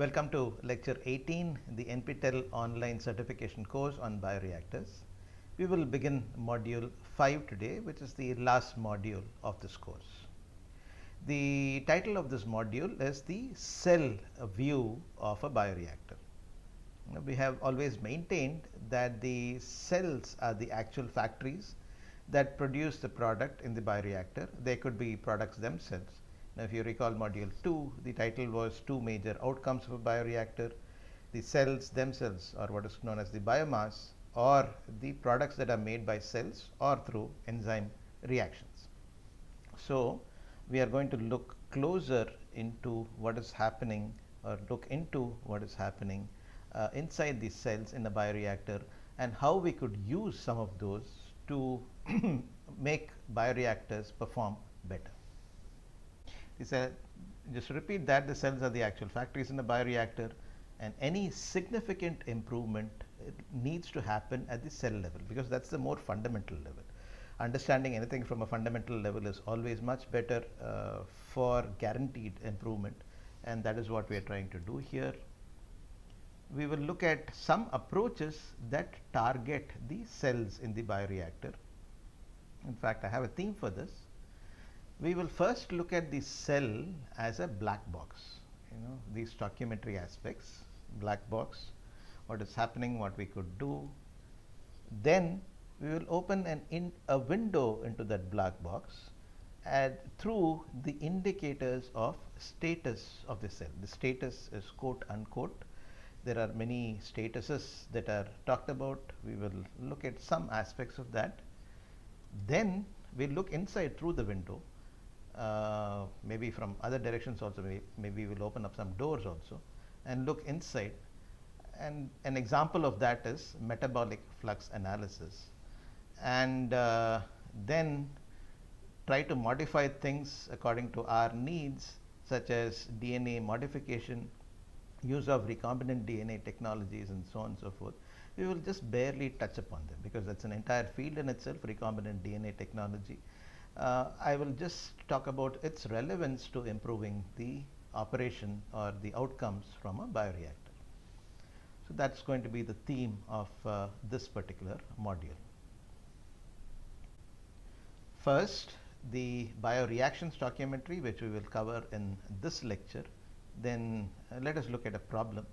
Welcome to lecture 18, the NPTEL online certification course on bioreactors. We will begin module 5 today, which is the last module of this course. The title of this module is the cell view of a bioreactor. We have always maintained that the cells are the actual factories that produce the product in the bioreactor. They could be products themselves. Now, if you recall module 2, the title was two major outcomes of a bioreactor: the cells themselves, or what is known as the biomass, or the products that are made by cells or through enzyme reactions. So, we are going to look closer into what is happening, or look into what is happening inside these cells in a bioreactor, and how we could use some of those to make bioreactors perform better. Just to repeat that, the cells are the actual factories in the bioreactor, and any significant improvement needs to happen at the cell level, because that's the more fundamental level. Understanding anything from a fundamental level is always much better for guaranteed improvement, and that is what we are trying to do here. We will look at some approaches that target the cells in the bioreactor. In fact, I have a theme for this. We will first look at the cell as a black box. These stoichiometry aspects, black box, what is happening, what we could do. Then we will open a window into that black box and through the indicators of status of the cell. The status is quote unquote. There are many statuses that are talked about. We will look at some aspects of that. Then we look inside through the window. Maybe from other directions also, maybe we'll open up some doors also and look inside, and an example of that is metabolic flux analysis, and then try to modify things according to our needs, such as DNA modification, use of recombinant DNA technologies, and so on and so forth. We will just barely touch upon them because that's an entire field in itself, recombinant DNA technology. I will just talk about its relevance to improving the operation or the outcomes from a bioreactor. So that's going to be the theme of this particular module. First, the bioreaction stoichiometry, which we will cover in this lecture. Then let us look at a problem.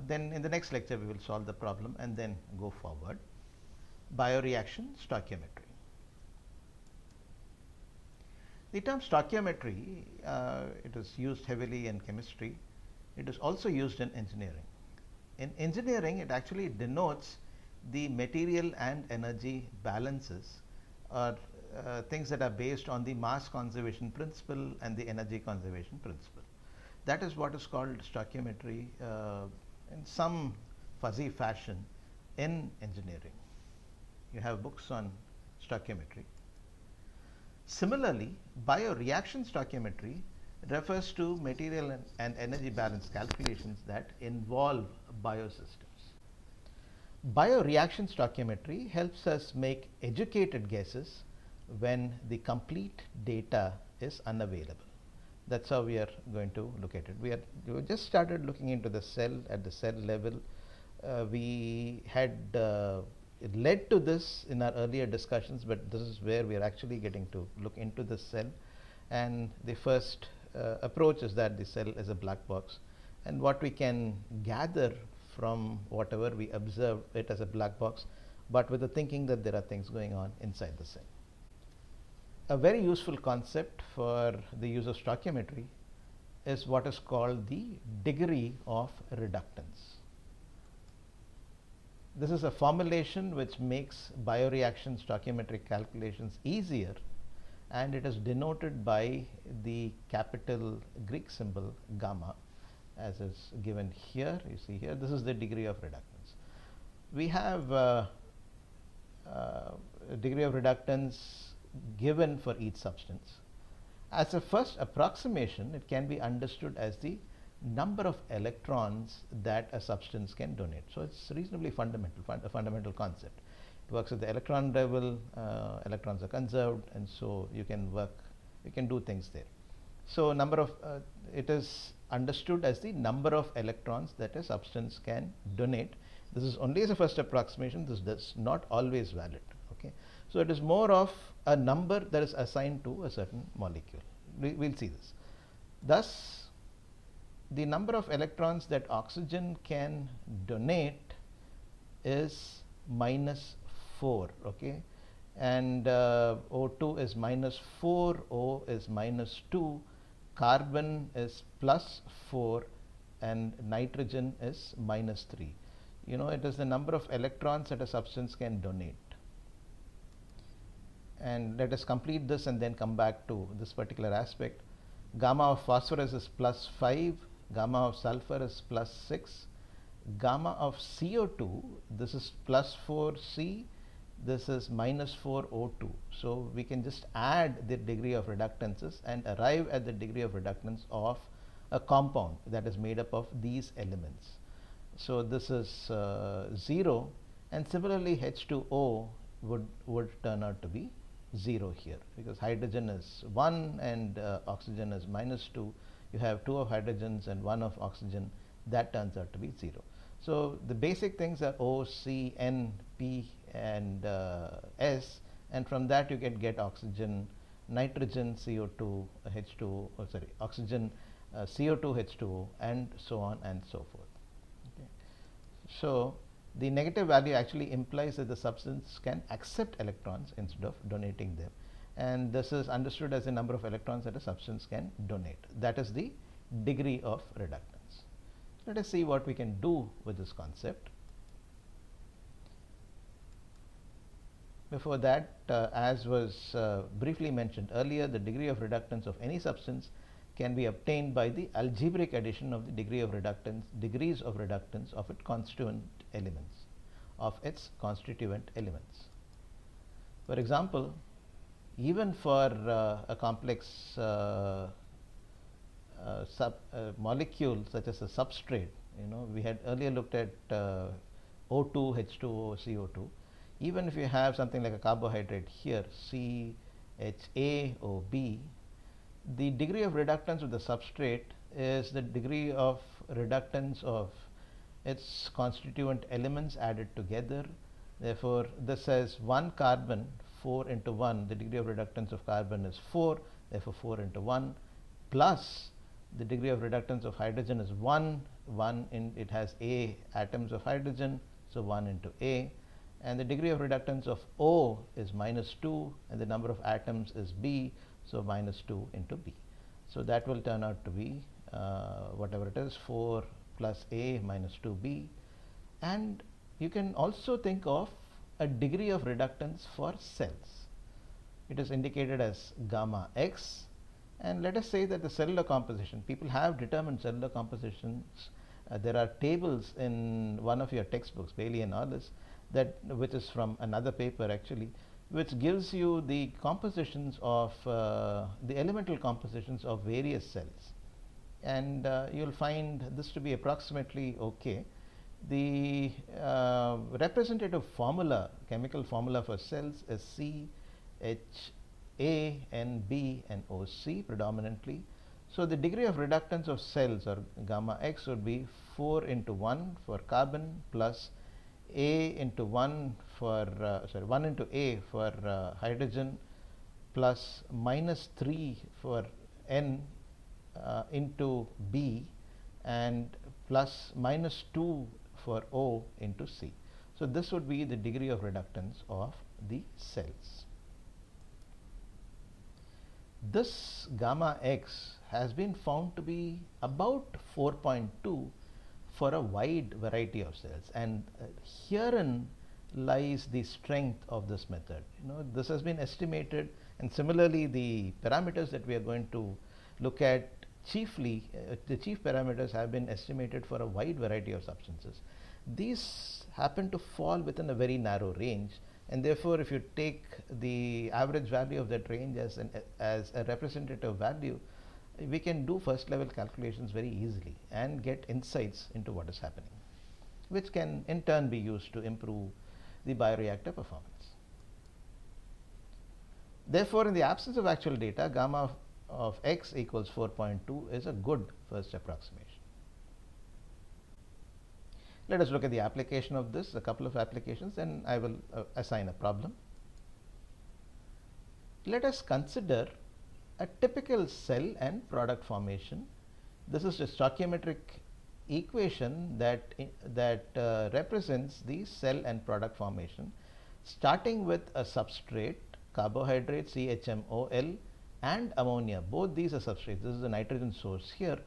Then in the next lecture we will solve the problem and then go forward. Bioreaction stoichiometry. The term stoichiometry, it is used heavily in chemistry. It is also used in engineering. In engineering, it actually denotes the material and energy balances, or things that are based on the mass conservation principle and the energy conservation principle. That is what is called stoichiometry in some fuzzy fashion in engineering. You have books on stoichiometry. Similarly, bioreaction stoichiometry refers to material and energy balance calculations that involve biosystems. Bioreaction stoichiometry helps us make educated guesses when the complete data is unavailable. That's how we are going to look at it. We just started looking into the cell at the cell level. We had led to this in our earlier discussions, but this is where we are actually getting to look into the cell. And the first approach is that the cell is a black box, and what we can gather from whatever we observe it as a black box, but with the thinking that there are things going on inside the cell. A very useful concept for the use of stoichiometry is what is called the degree of reductance. This is a formulation which makes bioreaction stoichiometric calculations easier, and it is denoted by the capital Greek symbol gamma, as is given here. You see here, this is the degree of reductance. We have a degree of reductance given for each substance. As a first approximation, it can be understood as the number of electrons that a substance can donate. So it's reasonably a fundamental concept. It works at the electron level, electrons are conserved, and so you can do things there. So it is understood as the number of electrons that a substance can donate. This is only as a first approximation. This is not always valid. Okay, so it is more of a number that is assigned to a certain molecule. We'll see this. Thus, the number of electrons that oxygen can donate is -4. Okay, and O2 is -4, O is -2, carbon is +4, and nitrogen is -3. You know, it is the number of electrons that a substance can donate. And let us complete this and then come back to this particular aspect. Gamma of phosphorus is +5, gamma of sulfur is +6, gamma of CO2, this is +4C, this is -4O2. So we can just add the degree of reductances and arrive at the degree of reductance of a compound that is made up of these elements. So this is 0, and similarly H2O would turn out to be 0 here, because hydrogen is 1 and oxygen is -2. You have 2 of hydrogens and 1 of oxygen. That turns out to be 0. So the basic things are O, C, N, P, and S, and from that you can get oxygen, nitrogen, CO2, H2O, oxygen, CO2, H2O, and so on and so forth. Okay. So the negative value actually implies that the substance can accept electrons instead of donating them, and this is understood as the number of electrons that a substance can donate. That is the degree of reductance. Let us see what we can do with this concept. Before that, as was briefly mentioned earlier, the degree of reductance of any substance can be obtained by the algebraic addition of the degrees of reductance of its constituent elements. For example, even for a complex molecule such as a substrate, we had earlier looked at O2, H2O, CO2. Even if you have something like a carbohydrate here, CHAOB, the degree of reductance of the substrate is the degree of reductance of its constituent elements added together. Therefore, this says 1 carbon, 4 into 1, the degree of reductance of carbon is 4, therefore 4 into 1, plus the degree of reductance of hydrogen is 1, it has A atoms of hydrogen, so 1 into A, and the degree of reductance of O is -2, and the number of atoms is B, so -2 into B. So that will turn out to be whatever it is, 4 plus A minus 2B. And you can also think of a degree of reductance for cells. It is indicated as gamma X, and let us say that the cellular composition, people have determined cellular compositions. There are tables in one of your textbooks, Bailey and Orlis, which is from another paper actually, which gives you the compositions of the elemental compositions of various cells, and you'll find this to be approximately okay. The representative formula, chemical formula for cells is C, H, A, N, B, and O, C predominantly. So the degree of reductance of cells, or gamma X, would be 4 into 1 for carbon plus A into 1 for 1 into A for hydrogen, plus -3 for N into B, and plus -2 for O into C. So this would be the degree of reductance of the cells. This gamma X has been found to be about 4.2 for a wide variety of cells, and herein lies the strength of this method. This has been estimated, and similarly the parameters that we are going to look at chiefly, the chief parameters have been estimated for a wide variety of substances. These happen to fall within a very narrow range, and therefore if you take the average value of that range as a representative value, we can do first level calculations very easily and get insights into what is happening, which can in turn be used to improve the bioreactor performance. Therefore, in the absence of actual data, gamma of x equals 4.2 is a good first approximation. Let us look at the application of this, a couple of applications, and I will assign a problem. Let us consider a typical cell and product formation. This is a stoichiometric equation that represents the cell and product formation, starting with a substrate, carbohydrate CHMOL, and ammonia. Both these are substrates. This is a nitrogen source here.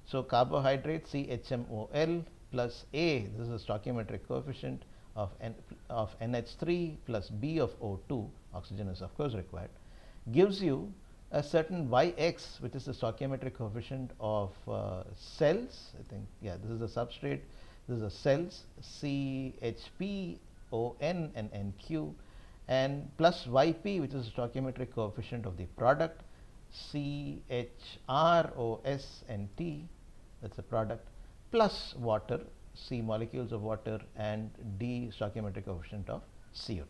So carbohydrate CHMOL plus A, this is a stoichiometric coefficient of NH3 plus B of O2, oxygen is of course required, gives you a certain Yx, which is the stoichiometric coefficient of cells. I think, yeah, this is the substrate, this is the cells, CHP, ON and NQ, and plus Yp, which is the stoichiometric coefficient of the product, CHR, OS and T, that's the product, plus water, C molecules of water, and D stoichiometric coefficient of CO2.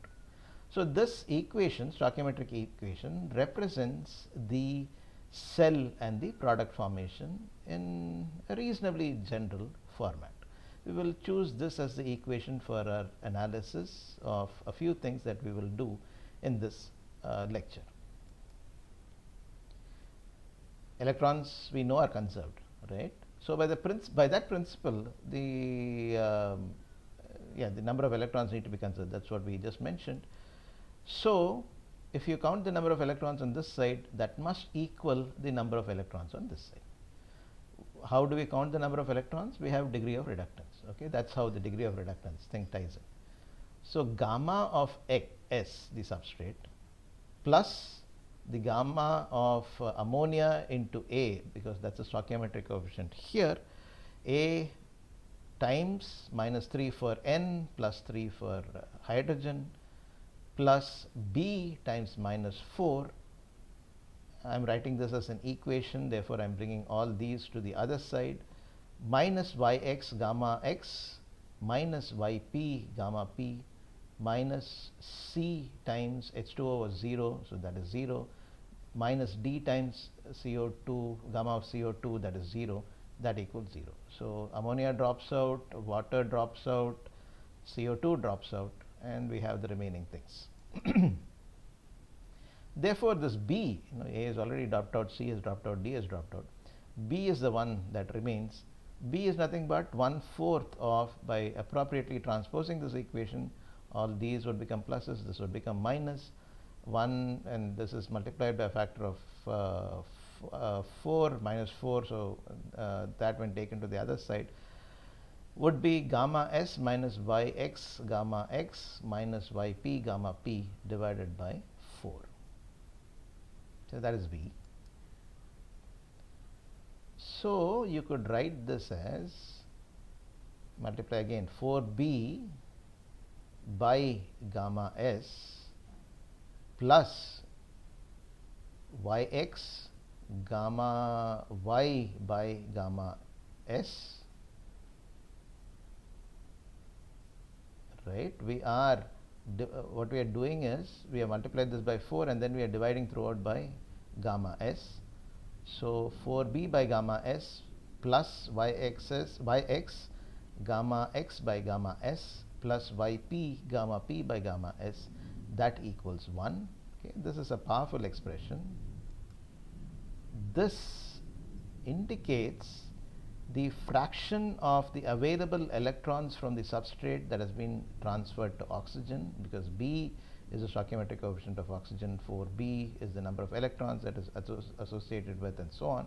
So this equation, stoichiometric equation, represents the cell and the product formation in a reasonably general format. We will choose this as the equation for our analysis of a few things that we will do in this lecture. Electrons we know are conserved, right? So by that principle, the number of electrons need to be conserved. That's what we just mentioned. So if you count the number of electrons on this side, that must equal the number of electrons on this side. How do we count the number of electrons? We have degree of reductance. Okay, that's how the degree of reductance thing ties in. So gamma of S, the substrate, plus the gamma of ammonia into A, because that's a stoichiometric coefficient here, A times minus 3 for N plus 3 for hydrogen, plus B times minus 4. I am writing this as an equation, therefore I am bringing all these to the other side, minus Yx gamma x minus Yp gamma p minus C times H2O was 0, so that is 0, minus D times CO2, gamma of CO2, that is 0, that equals 0. So ammonia drops out, water drops out, CO2 drops out, and we have the remaining things. Therefore, this B, A is already dropped out, C has dropped out, D has dropped out. B is the one that remains. B is nothing but 1/4 of, by appropriately transposing this equation, all these would become pluses, this would become minus 1, and this is multiplied by a factor of 4, minus 4, so that when taken to the other side would be gamma S minus Yx gamma x minus Yp gamma p divided by 4. So that is B. So you could write this as, multiply again, 4B by gamma S plus Yx gamma y by gamma S, right? What we are doing is, we have multiplied this by 4 and then we are dividing throughout by gamma S. So 4b by gamma S plus Yx gamma x by gamma S plus Yp gamma p by gamma S, that equals 1. Okay, this is a powerful expression. This indicates the fraction of the available electrons from the substrate that has been transferred to oxygen, because B is the stoichiometric coefficient of oxygen, 4B is the number of electrons that is associated with, and so on.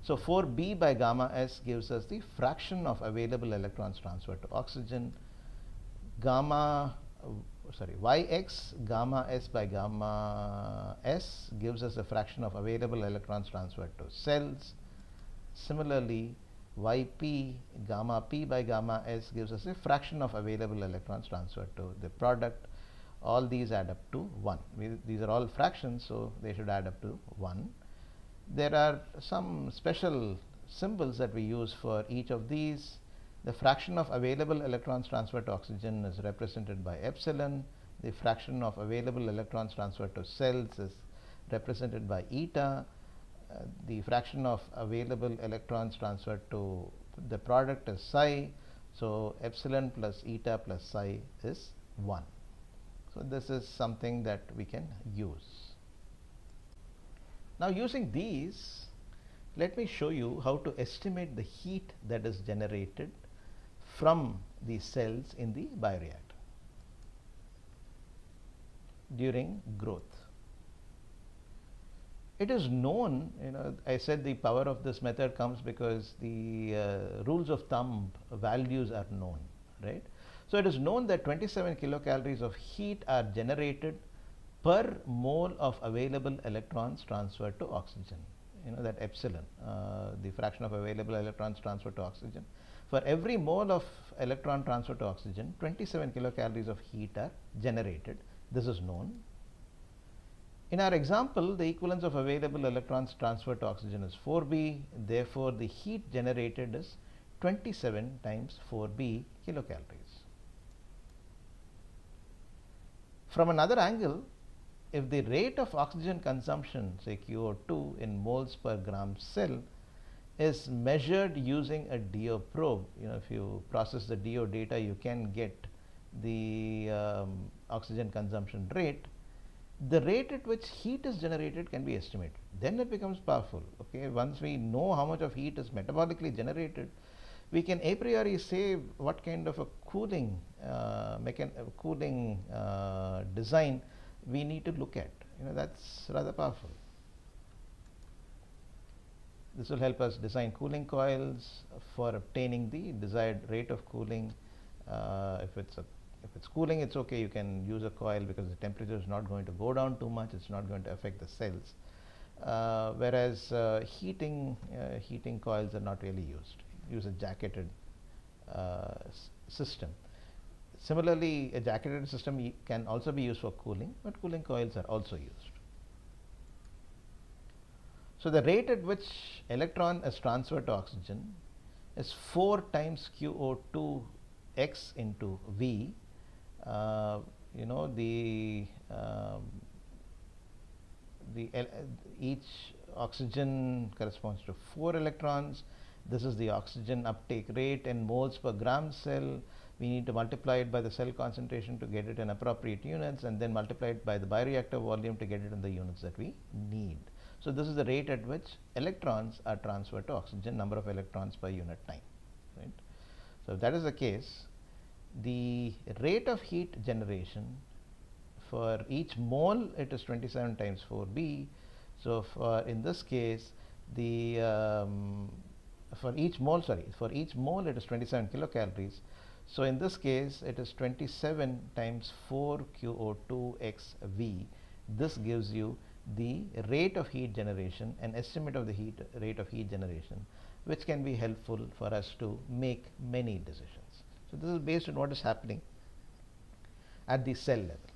So 4B by gamma S gives us the fraction of available electrons transferred to oxygen. Yx gamma S by gamma S gives us a fraction of available electrons transferred to cells. Similarly, Yp gamma p by gamma S gives us a fraction of available electrons transferred to the product. All these add up to 1. These are all fractions, so they should add up to 1. There are some special symbols that we use for each of these. The fraction of available electrons transferred to oxygen is represented by epsilon. The fraction of available electrons transferred to cells is represented by eta. the fraction of available electrons transferred to the product is psi, so epsilon plus eta plus psi is 1. So this is something that we can use. Now using these, let me show you how to estimate the heat that is generated from the cells in the bioreactor during growth. It is known, I said the power of this method comes because the rules of thumb values are known, right? So it is known that 27 kilocalories of heat are generated per mole of available electrons transferred to oxygen. That epsilon, the fraction of available electrons transferred to oxygen. For every mole of electron transferred to oxygen, 27 kilocalories of heat are generated. This is known. In our example, the equivalence of available electrons transferred to oxygen is 4b. Therefore, the heat generated is 27 times 4b kilocalories. From another angle, if the rate of oxygen consumption, say QO2 in moles per gram cell, is measured using a DO probe, if you process the DO data, you can get the oxygen consumption rate. The rate at which heat is generated can be estimated. Then it becomes powerful. Okay, once we know how much of heat is metabolically generated, we can a priori say what kind of a cooling design we need to look at. That's rather powerful. This will help us design cooling coils for obtaining the desired rate of cooling. If it's cooling, it's okay. You can use a coil because the temperature is not going to go down too much. It's not going to affect the cells. Whereas heating coils are not really used. Use a jacketed system. Similarly, a jacketed system can also be used for cooling, but cooling coils are also used. So the rate at which electron is transferred to oxygen is 4 times QO2 x into V. Each oxygen corresponds to 4 electrons. This is the oxygen uptake rate in moles per gram cell. We need to multiply it by the cell concentration to get it in appropriate units, and then multiply it by the bioreactor volume to get it in the units that we need. So this is the rate at which electrons are transferred to oxygen, number of electrons per unit time. Right? So if that is the case, the rate of heat generation for each mole, it is 27 times 4b. So in this case, for each mole it is 27 kilocalories. So in this case, it is 27 times 4 QO2 x V. This gives you the rate of heat generation, an estimate of the rate of heat generation, which can be helpful for us to make many decisions. So this is based on what is happening at the cell level.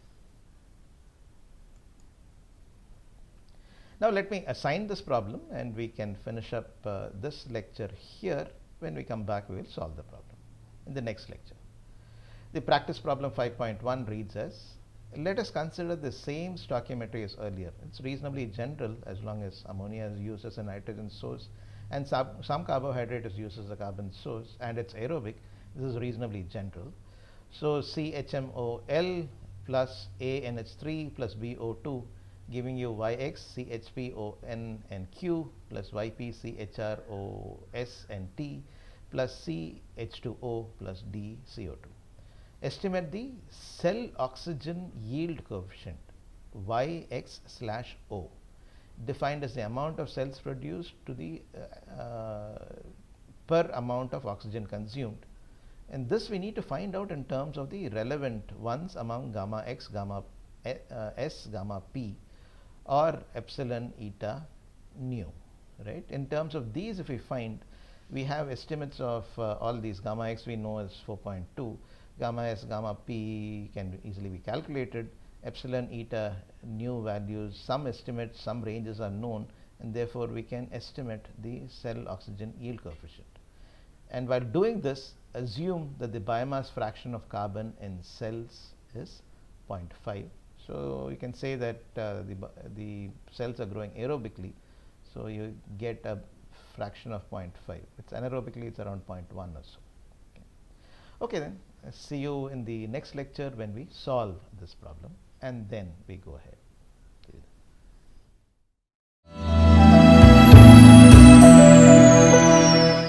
Now let me assign this problem, and we can finish up this lecture here. When we come back, we will solve the problem in the next lecture. The practice problem 5.1 reads as, let us consider the same stoichiometry as earlier. It's reasonably general as long as ammonia is used as a nitrogen source and some carbohydrate is used as a carbon source, and it's aerobic. This is reasonably general. So CHMOl plus ANH3 plus BO2 giving you YX CHPON and Q plus YPCHROS and T plus CH2O plus DCO2. Estimate the cell oxygen yield coefficient YX/O, defined as the amount of cells produced to the per amount of oxygen consumed. And this we need to find out in terms of the relevant ones among gamma X, gamma S, gamma P, or epsilon, eta, nu. Right? In terms of these, if we find, we have estimates of all these. Gamma X we know is 4.2. Gamma S, gamma P can easily be calculated. Epsilon, eta, nu values, some estimates, some ranges are known, and therefore we can estimate the cell oxygen yield coefficient. And while doing this, assume that the biomass fraction of carbon in cells is 0.5. So you can say that the cells are growing aerobically. So you get a fraction of 0.5. It's anaerobically it's around 0.1 or so. Okay then, see you in the next lecture when we solve this problem, and then we go ahead.